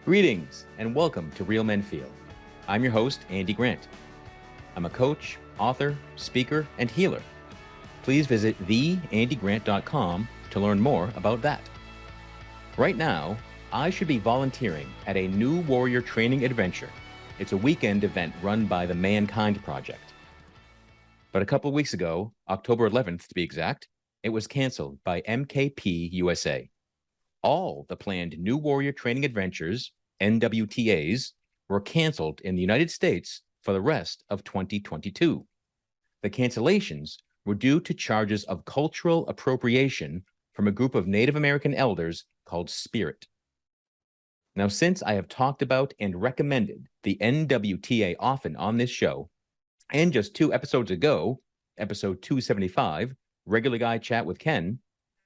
Greetings and welcome to Real Men Feel. I'm your host, Andy Grant. I'm a coach, author, speaker, and healer. Please visit theandygrant.com to learn more about that. Right now, I should be volunteering at a new warrior training adventure. It's a weekend event run by the ManKind Project. But a couple of weeks ago, October 11th to be exact, it was canceled by MKP USA. All the planned new warrior training adventures, NWTAs, were canceled in the United States for the rest of 2022. The cancellations were due to charges of cultural appropriation from a group of Native American elders called Spirit. Now, since I have talked about and recommended the NWTA often on this show, and just 2 episodes ago, episode 275, Regular Guy Chat with Ken,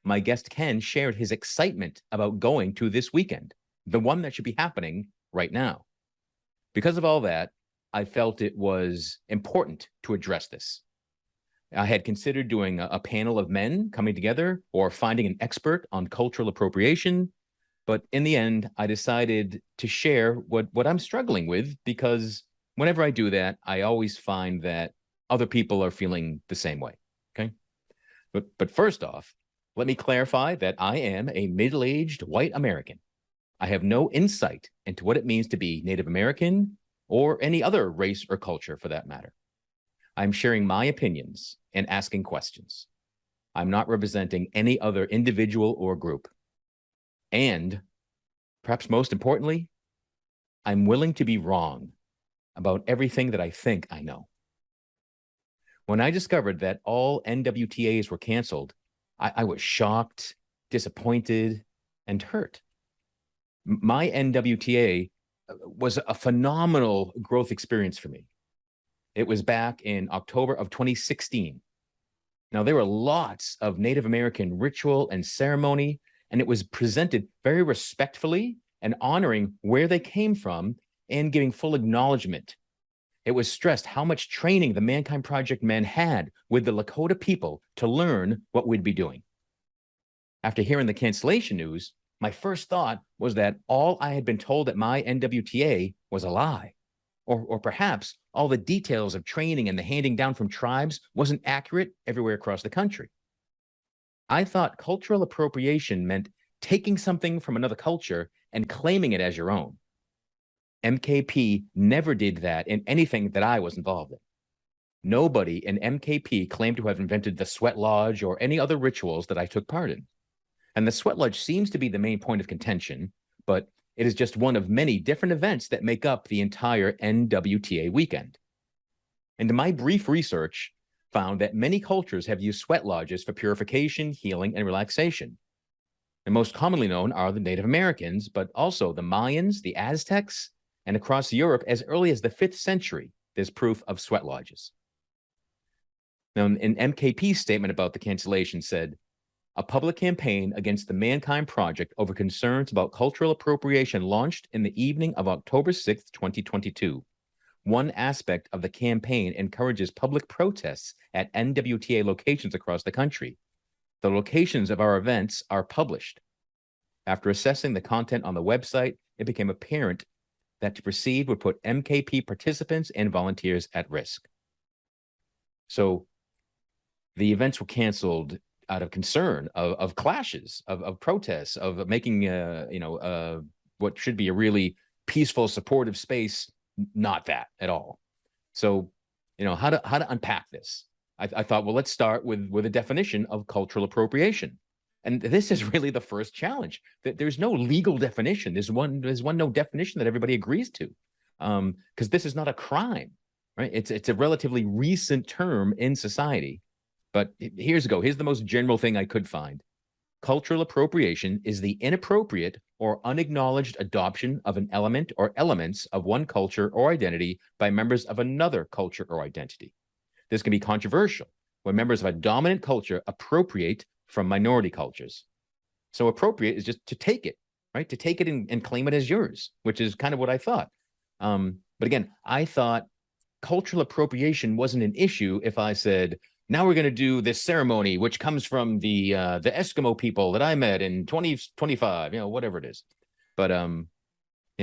my guest Ken shared his excitement about going to this weekend, the one that should be happening right now. Because of all that, I felt it was important to address this. I had considered doing a panel of men coming together or finding an expert on cultural appropriation, but in the end, I decided to share what I'm struggling with, because whenever I do that, I always find that other people are feeling the same way, okay? But first off, let me clarify that I am a middle-aged white American. I have no insight into what it means to be Native American or any other race or culture for that matter. I'm sharing my opinions and asking questions. I'm not representing any other individual or group. And perhaps most importantly, I'm willing to be wrong about everything that I think I know. When I discovered that all NWTAs were canceled, I was shocked, disappointed, and hurt. My NWTA was a phenomenal growth experience for me. It was back in October of 2016. Now, there were lots of Native American ritual and ceremony, and it was presented very respectfully and honoring where they came from and giving full acknowledgement. It was stressed how much training the ManKind Project men had with the Lakota people to learn what we'd be doing. After hearing the cancellation news, my first thought was that all I had been told at my NWTA was a lie, or perhaps all the details of training and the handing down from tribes wasn't accurate everywhere across the country. I thought cultural appropriation meant taking something from another culture and claiming it as your own. MKP never did that in anything that I was involved in. Nobody in MKP claimed to have invented the sweat lodge or any other rituals that I took part in. And the sweat lodge seems to be the main point of contention, but it is just one of many different events that make up the entire NWTA weekend. And my brief research found that many cultures have used sweat lodges for purification, healing, and relaxation. The most commonly known are the Native Americans, but also the Mayans, the Aztecs, and across Europe as early as the 5th century, there's proof of sweat lodges. Now, an MKP statement about the cancellation said, "A public campaign against the ManKind Project over concerns about cultural appropriation launched in the evening of October 6, 2022. One aspect of the campaign encourages public protests at NWTA locations across the country. The locations of our events are published. After assessing the content on the website, it became apparent that to proceed would put MKP participants and volunteers at risk." So the events were canceled out of concern of clashes, of protests, of making what should be a really peaceful, supportive space not that at all. So, how to unpack this? I thought, well, let's start with a definition of cultural appropriation. And this is really the first challenge. That there's no legal definition. There's no definition that everybody agrees to, because this is not a crime, right? It's a relatively recent term in society. But here's the most general thing I could find. Cultural appropriation is the inappropriate or unacknowledged adoption of an element or elements of one culture or identity by members of another culture or identity. This can be controversial when members of a dominant culture appropriate from minority cultures. So appropriate is just to take it, right? To take it and claim it as yours, which is kind of what I thought. But again, I thought cultural appropriation wasn't an issue if I said, now we're going to do this ceremony, which comes from the Eskimo people that I met in 2025, whatever it is. But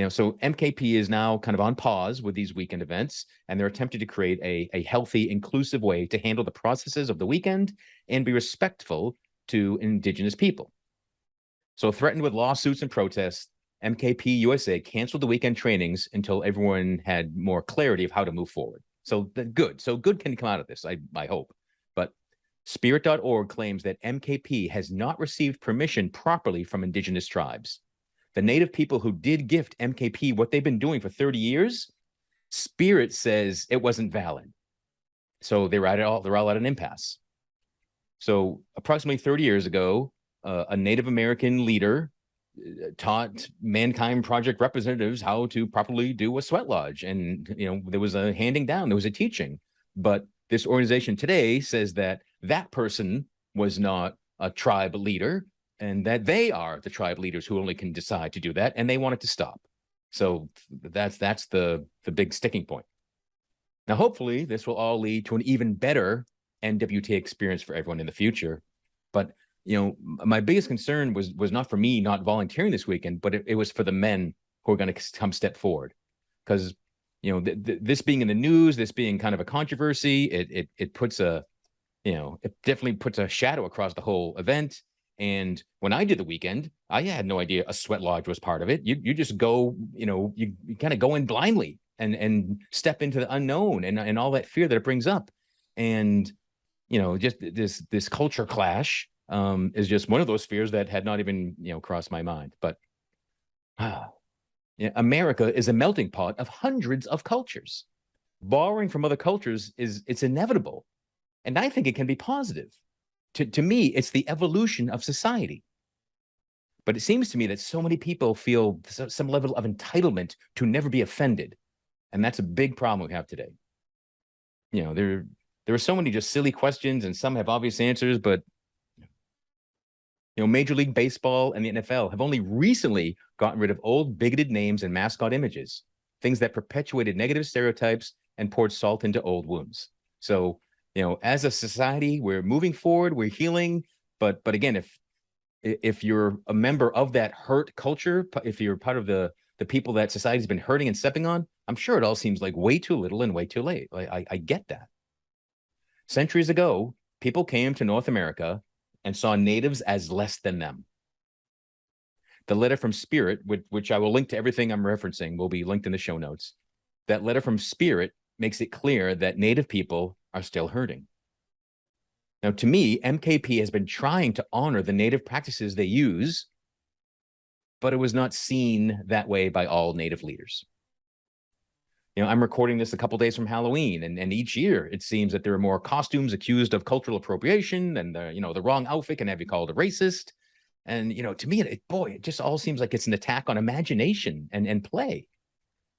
So MKP is now kind of on pause with these weekend events, and they're attempting to create a healthy, inclusive way to handle the processes of the weekend and be respectful to Indigenous people. So threatened with lawsuits and protests, MKP USA canceled the weekend trainings until everyone had more clarity of how to move forward. So good. So good can come out of this, I hope. But Spirit.org claims that MKP has not received permission properly from Indigenous tribes. The Native people who did gift MKP what they've been doing for 30 years, Spirit says it wasn't valid. So they're all at an impasse. So approximately 30 years ago, a Native American leader taught ManKindProject representatives how to properly do a sweat lodge. And, there was a handing down, there was a teaching. But this organization today says that that person was not a tribe leader, and that they are the tribe leaders who only can decide to do that, and they want it to stop. So that's the big sticking point. Now, hopefully, this will all lead to an even better NWTA experience for everyone in the future. But my biggest concern was not for me not volunteering this weekend, but it was for the men who are going to come step forward, because this being in the news, this being kind of a controversy, it puts it definitely puts a shadow across the whole event. And when I did the weekend, I had no idea a sweat lodge was part of it. You just go, you kind of go in blindly and step into the unknown and all that fear that it brings up. And, just this culture clash is just one of those fears that had not even, crossed my mind. But America is a melting pot of hundreds of cultures. Borrowing from other cultures it's inevitable. And I think it can be positive. To me, it's the evolution of society. But it seems to me that so many people feel some level of entitlement to never be offended. And that's a big problem we have today. There are so many just silly questions, and some have obvious answers, but Major League Baseball and the NFL have only recently gotten rid of old bigoted names and mascot images, things that perpetuated negative stereotypes and poured salt into old wounds. So, as a society, we're moving forward, we're healing. But again, if you're a member of that hurt culture, if you're part of the people that society's been hurting and stepping on, I'm sure it all seems like way too little and way too late. I get that. Centuries ago, people came to North America and saw natives as less than them. The letter from Spirit, which I will link to everything I'm referencing, will be linked in the show notes. That letter from Spirit makes it clear that Native people are still hurting. Now, to me, MKP has been trying to honor the Native practices they use, but it was not seen that way by all Native leaders. I'm recording this a couple days from Halloween, and each year it seems that there are more costumes accused of cultural appropriation, and the wrong outfit can have you called a racist. And to me, it just all seems like it's an attack on imagination and play.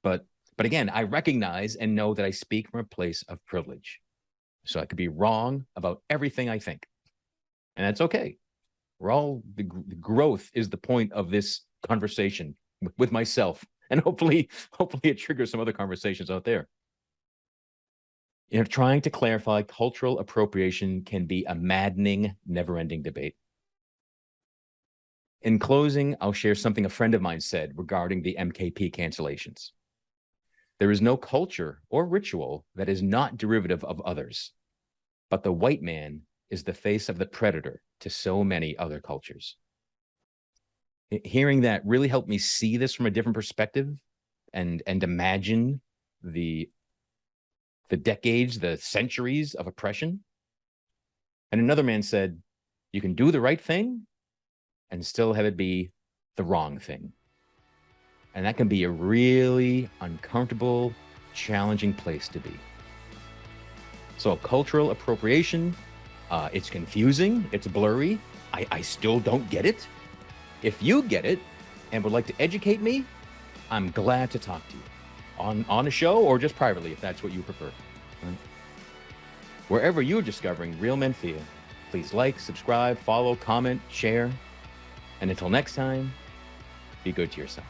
But again, I recognize and know that I speak from a place of privilege. So I could be wrong about everything I think. And that's okay. The growth is the point of this conversation with myself. And hopefully it triggers some other conversations out there. Trying to clarify cultural appropriation can be a maddening, never-ending debate. In closing, I'll share something a friend of mine said regarding the MKP cancellations. There is no culture or ritual that is not derivative of others, but the white man is the face of the predator to so many other cultures. Hearing that really helped me see this from a different perspective and imagine the decades, the centuries of oppression. And another man said, you can do the right thing and still have it be the wrong thing. And that can be a really uncomfortable, challenging place to be. So cultural appropriation, it's confusing, it's blurry. I still don't get it. If you get it and would like to educate me, I'm glad to talk to you on a show or just privately, if that's what you prefer. Right? Wherever you're discovering Real Men Feel, please like, subscribe, follow, comment, share. And until next time, be good to yourself.